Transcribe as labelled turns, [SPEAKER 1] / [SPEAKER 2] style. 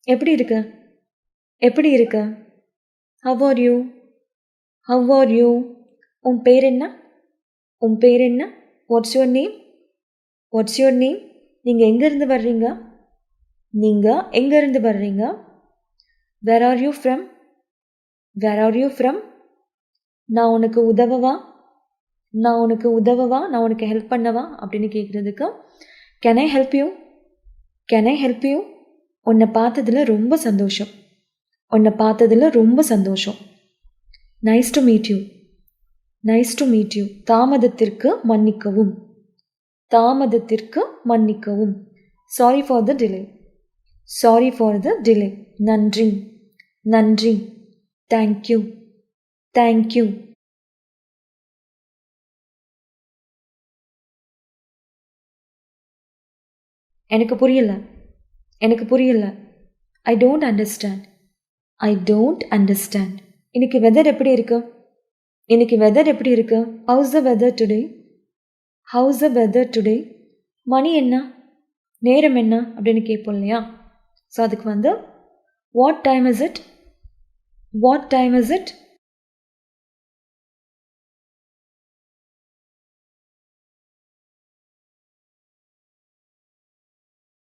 [SPEAKER 1] எப்படி இருக்க? எப்படி இருக்க? How are you? How are you? உன் பேர் என்ன? உன் பேர் என்ன? What's your name? What's your name? நீங்கள் எங்கேருந்து வர்றீங்க? நீங்கள் எங்கேருந்து வர்றீங்க? Where are you from? Where are you from? நான் உனக்கு உதவவா? நான் உனக்கு உதவவா? நான் உனக்கு ஹெல்ப் பண்ணவா? அப்படின்னு கேட்குறதுக்கு Can I help you? Can I help you? உன்னை பார்த்ததில் ரொம்ப சந்தோஷம். உன்னை பார்த்ததில் ரொம்ப சந்தோஷம். Nice to meet you. Nice to meet you. தாமதத்திற்கு மன்னிக்கவும். தாமதத்திற்கு மன்னிக்கவும். Sorry for the delay. Sorry for the delay. நன்றி. நன்றி. Thank you. Thank you. எனக்கு புரியல. எனக்கு புரியல. I don't understand. I don't understand. இன்னைக்கு வெதர் எப்படி இருக்கு? இன்னைக்கு வெதர் எப்படி இருக்கு? How's the weather today? How's the weather today? மணி என்ன? நேரம் என்ன அப்படின்னு கேட்போம் இல்லையா? ஸோ அதுக்கு What time is it? What time is it?